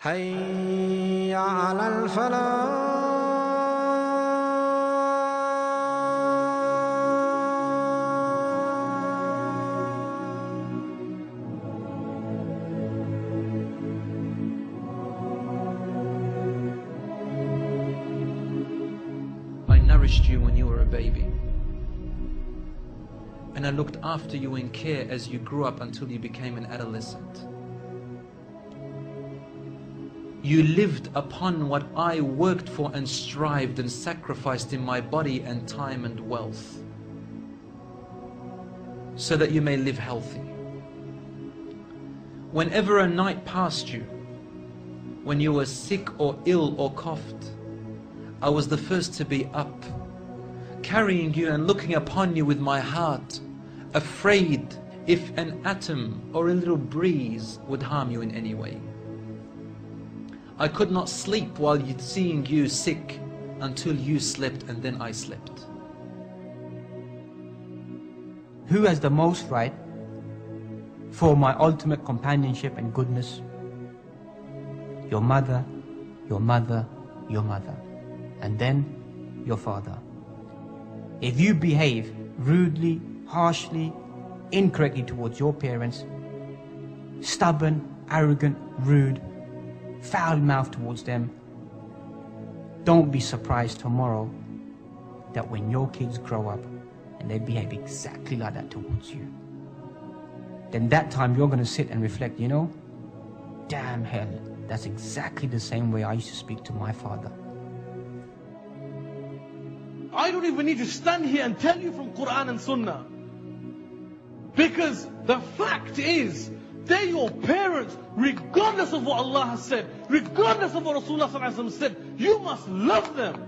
حي على الفلاح. I nourished you when you were a baby, and I looked after you in care as you grew up until you became an adolescent. You lived upon what I worked for and strived and sacrificed in my body and time and wealth, so that you may live healthy. Whenever a night passed you, when you were sick or ill or coughed, I was the first to be up, carrying you and looking upon you with my heart, afraid if an atom or a little breeze would harm you in any way. I could not sleep while seeing you sick until you slept, and then I slept. Who has the most right for my ultimate companionship and goodness? Your mother, your mother, your mother, and then your father. If you behave rudely, harshly, incorrectly towards your parents, stubborn, arrogant, rude, foul-mouthed towards them, don't be surprised tomorrow that when your kids grow up and they behave exactly like that towards you, then that time you're going to sit and reflect, you know, damn hell, that's exactly the same way I used to speak to my father. I don't even need to stand here and tell you from Quran and Sunnah, because the fact is, they're your parents, regardless of what Allah has said, regardless of what Rasulullah said. You must love them.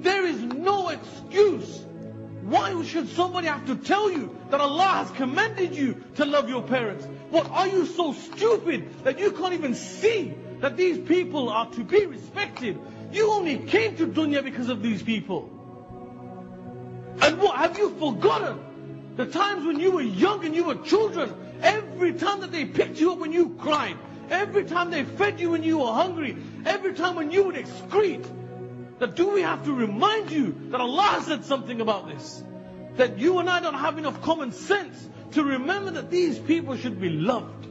There is no excuse. Why should somebody have to tell you that Allah has commanded you to love your parents? What, are you so stupid that you can't even see that these people are to be respected? You only came to dunya because of these people. And what, have you forgotten the times when you were young and you were children? Every time that they picked you up when you cried, every time they fed you when you were hungry, every time when you would excrete, that do we have to remind you that Allah has said something about this? That you and I don't have enough common sense to remember that these people should be loved.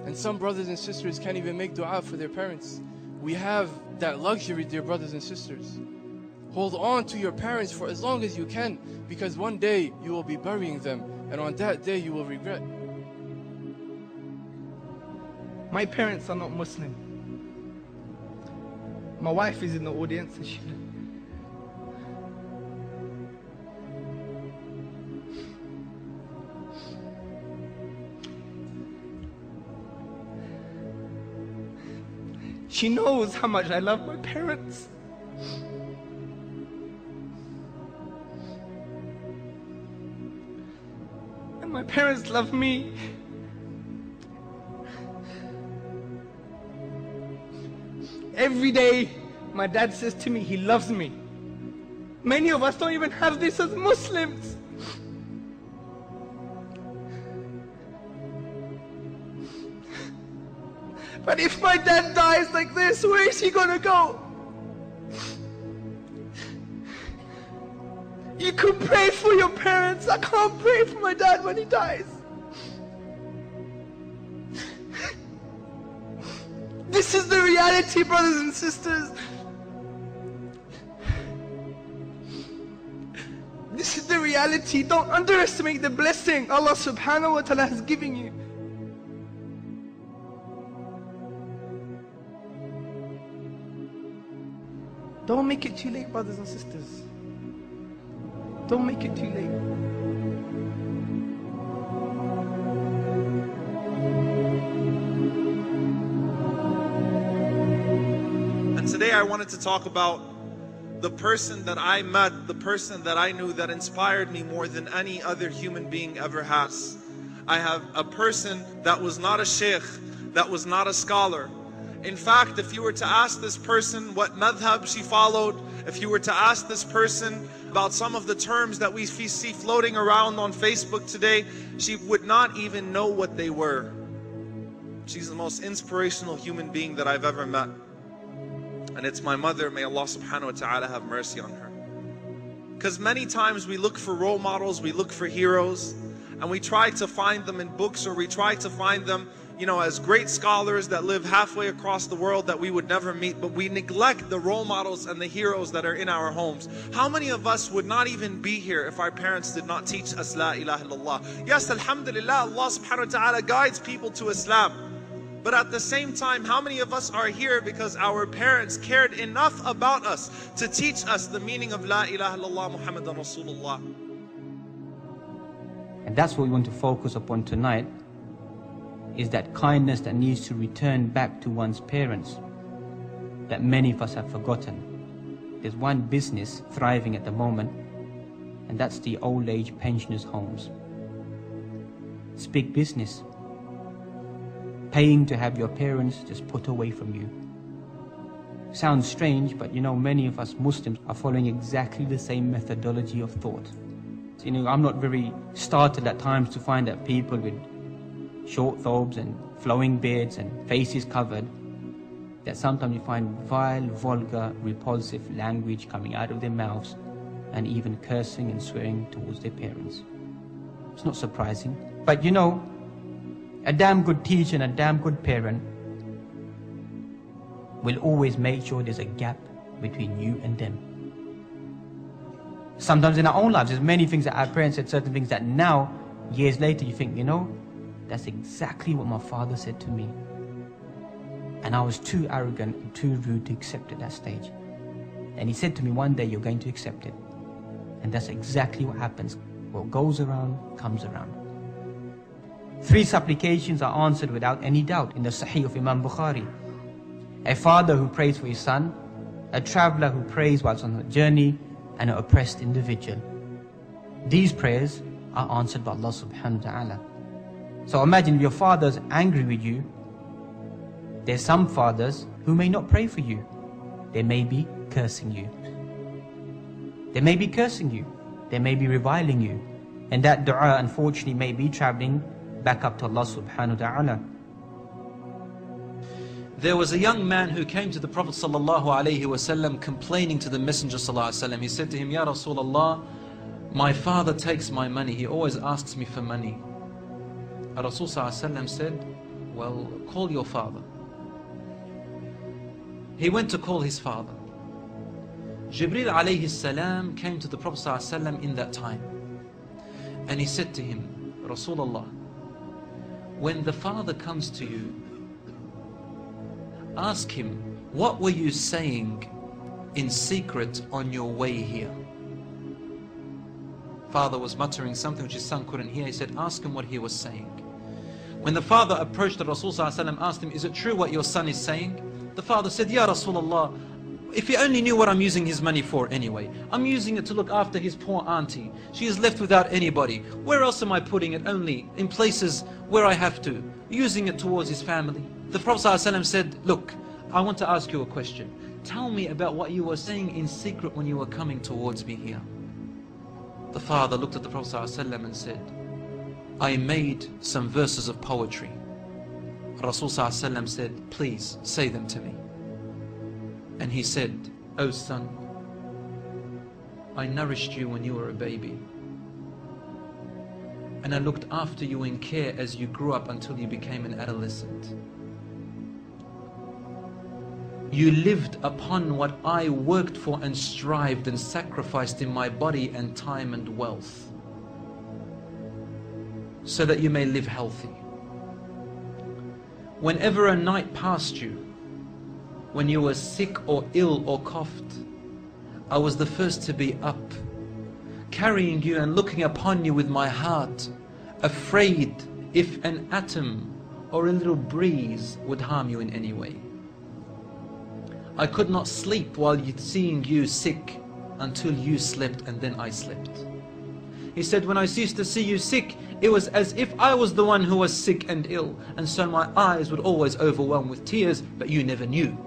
And some brothers and sisters can't even make dua for their parents. We have that luxury, dear brothers and sisters. Hold on to your parents for as long as you can, because one day you will be burying them, and on that day you will regret. My parents are not Muslim. My wife is in the audience and she knows how much I love my parents. And my parents love me. Every day, my dad says to me, he loves me. Many of us don't even have this as Muslims. But if my dad dies like this, where is he gonna go? You could pray for your parents. I can't pray for my dad when he dies. This is the reality, brothers and sisters. This is the reality. Don't underestimate the blessing Allah subhanahu wa ta'ala has given you. Don't make it too late, brothers and sisters. Don't make it too late. And today I wanted to talk about the person that I met, the person that I knew that inspired me more than any other human being ever has. I have a person that was not a sheikh, that was not a scholar. In fact, if you were to ask this person what madhab she followed, if you were to ask this person about some of the terms that we see floating around on Facebook today, she would not even know what they were. She's the most inspirational human being that I've ever met. And it's my mother. May Allah subhanahu wa ta'ala have mercy on her. Because many times we look for role models, we look for heroes, and we try to find them in books, or we try to find them, you know, as great scholars that live halfway across the world that we would never meet, but we neglect the role models and the heroes that are in our homes. How many of us would not even be here if our parents did not teach us La ilaha illallah? Yes, alhamdulillah, Allah subhanahu wa ta'ala guides people to Islam. But at the same time, how many of us are here because our parents cared enough about us to teach us the meaning of La ilaha illallah Muhammadan Rasulullah? And that's what we want to focus upon tonight, is that kindness that needs to return back to one's parents, that many of us have forgotten. There's one business thriving at the moment, and that's the old age pensioners' homes. It's big business. Paying to have your parents just put away from you. Sounds strange, but you know, many of us Muslims are following exactly the same methodology of thought. You know, I'm not very startled at times to find that people with short thobes and flowing beards and faces covered, that sometimes you find vile, vulgar, repulsive language coming out of their mouths, and even cursing and swearing towards their parents. It's not surprising. But you know, a damn good teacher and a damn good parent will always make sure there's a gap between you and them. Sometimes in our own lives, there's many things that our parents said, certain things that now, years later, you think, you know, that's exactly what my father said to me. And I was too arrogant and too rude to accept at that stage. And he said to me, one day you're going to accept it. And that's exactly what happens. What goes around, comes around. 3 supplications are answered without any doubt in the Sahih of Imam Bukhari. A father who prays for his son, a traveler who prays whilst on a journey, and an oppressed individual. These prayers are answered by Allah subhanahu wa ta'ala. So imagine if your father's angry with you. There's some fathers who may not pray for you. They may be cursing you. They may be cursing you. They may be reviling you. And that dua, unfortunately, may be traveling back up to Allah subhanahu wa ta'ala. There was a young man who came to the Prophet ﷺ complaining to the Messenger ﷺ. He said to him, Ya Rasulullah, my father takes my money. He always asks me for money. Rasul ﷺ said, well, call your father. He went to call his father. Jibreel alayhi salam came to the Prophet ﷺ in that time. And he said to him, Rasulullah, when the father comes to you, ask him, what were you saying in secret on your way here? Father was muttering something which his son couldn't hear. He said, ask him what he was saying. When the father approached the Rasul ﷺ, asked him, is it true what your son is saying? The father said, Ya Rasulullah, if he only knew what I'm using his money for anyway. I'm using it to look after his poor auntie. She is left without anybody. Where else am I putting it? Only in places where I have to. Using it towards his family. The Prophet ﷺ said, look, I want to ask you a question. Tell me about what you were saying in secret when you were coming towards me here. The father looked at the Prophet ﷺ and said, I made some verses of poetry. Rasul ﷺ said, please say them to me. And he said, oh son, I nourished you when you were a baby. And I looked after you in care as you grew up until you became an adolescent. You lived upon what I worked for and strived and sacrificed in my body and time and wealth, so that you may live healthy. Whenever a night passed you, when you were sick or ill or coughed, I was the first to be up, carrying you and looking upon you with my heart, afraid if an atom or a little breeze would harm you in any way. I could not sleep while seeing you sick until you slept, and then I slept. He said, when I used to see you sick, it was as if I was the one who was sick and ill, and so my eyes would always overwhelm with tears, but you never knew.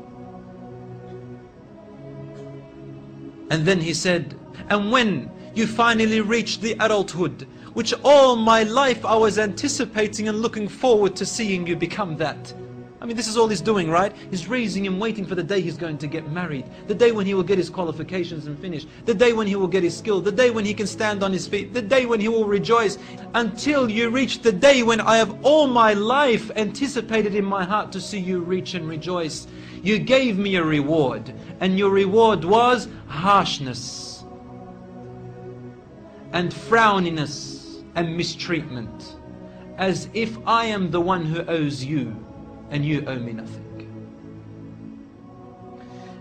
And then he said, and when you finally reach the adulthood, which all my life I was anticipating and looking forward to seeing you become that. I mean, this is all he's doing, right? He's raising him, waiting for the day he's going to get married, the day when he will get his qualifications and finish, the day when he will get his skill, the day when he can stand on his feet, the day when he will rejoice, until you reach the day when I have all my life anticipated in my heart to see you reach and rejoice. You gave me a reward, and your reward was harshness and frowniness and mistreatment, as if I am the one who owes you and you owe me nothing.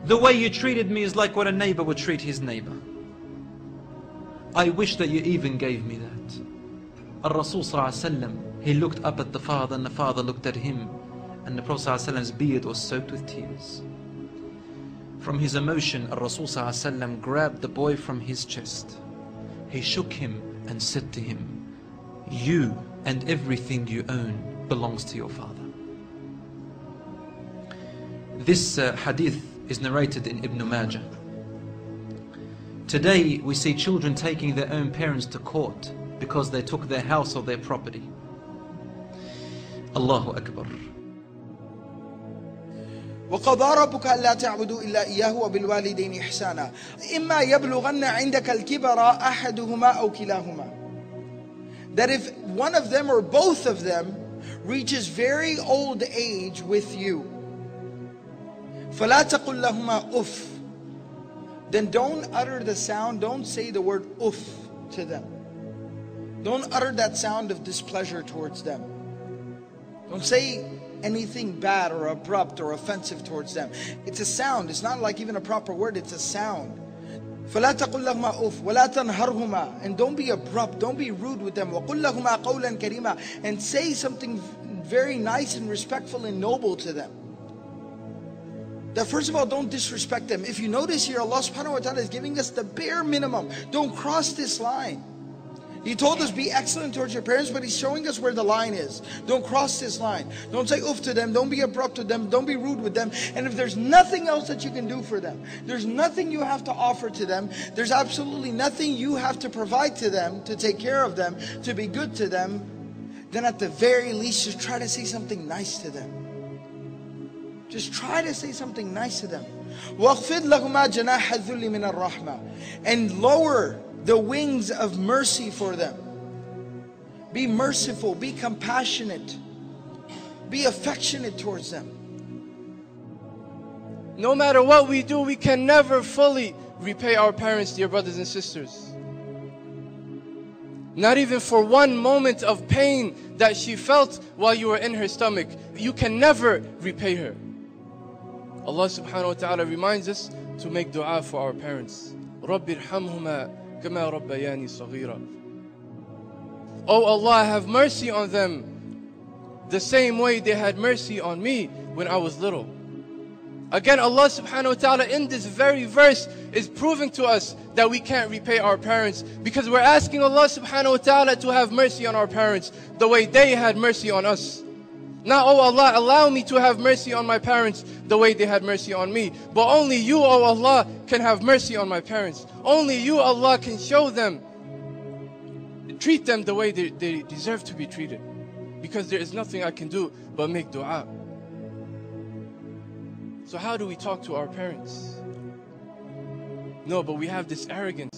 The way you treated me is like what a neighbor would treat his neighbor. I wish that you even gave me that. Al-Rasul sallallahu alaihi wasallam, he looked up at the father and the father looked at him, and the Prophet sallallahu alaihi wasallam's beard was soaked with tears. From his emotion, Al-Rasul sallallahu alaihi wasallam grabbed the boy from his chest. He shook him and said to him, you and everything you own belongs to your father. This hadith is narrated in Ibn Majah. Today we see children taking their own parents to court because they took their house or their property. Allahu Akbar. وقضى ربك ألا تعبدوا إلا إياه وبالوالدين إحسانا إما يبلغن عندك الكبر أحدهما أو كلاهما. That if one of them or both of them reaches very old age with you, فلا تقل لهما أف, then don't utter the sound, don't say the word uff to them. Don't utter that sound of displeasure towards them. Don't say anything bad or abrupt or offensive towards them. It's a sound. It's not like even a proper word. It's a sound. فَلَا تَقُلْ لَهُمَا أُفْ وَلَا تَنْهَرْهُمَا, and don't be abrupt, don't be rude with them. وَقُلْ لَهُمَا قَوْلًا كَرِيمًا, and say something very nice and respectful and noble to them. That first of all, don't disrespect them. If you notice here, Allah subhanahu wa ta'ala is giving us the bare minimum. Don't cross this line. He told us be excellent towards your parents, but He's showing us where the line is. Don't cross this line. Don't say oof to them. Don't be abrupt to them. Don't be rude with them. And if there's nothing else that you can do for them, there's nothing you have to offer to them, there's absolutely nothing you have to provide to them, to take care of them, to be good to them, then at the very least, just try to say something nice to them. Just try to say something nice to them. وَاخْفِضْ لَهُمَا جَنَاحَ الذُّلِّ مِنَ الرَّحْمَةِ, and lower the wings of mercy for them. Be merciful, be compassionate, be affectionate towards them. No matter what we do, we can never fully repay our parents, dear brothers and sisters. Not even for one moment of pain that she felt while you were in her stomach. You can never repay her. Allah subhanahu wa ta'ala reminds us to make dua for our parents. رَبِّ ارْحَمْهُمَا كَمَا رَبَّيَانِي صَغِيرًا. Oh Allah, have mercy on them the same way they had mercy on me when I was little. Again, Allah subhanahu wa ta'ala in this very verse is proving to us that we can't repay our parents, because we're asking Allah subhanahu wa ta'ala to have mercy on our parents the way they had mercy on us. Now, oh Allah, allow me to have mercy on my parents the way they had mercy on me. But only you, oh Allah, can have mercy on my parents. Only you, Allah, can show them, treat them the way they deserve to be treated. Because there is nothing I can do but make dua. So how do we talk to our parents? No, but we have this arrogance.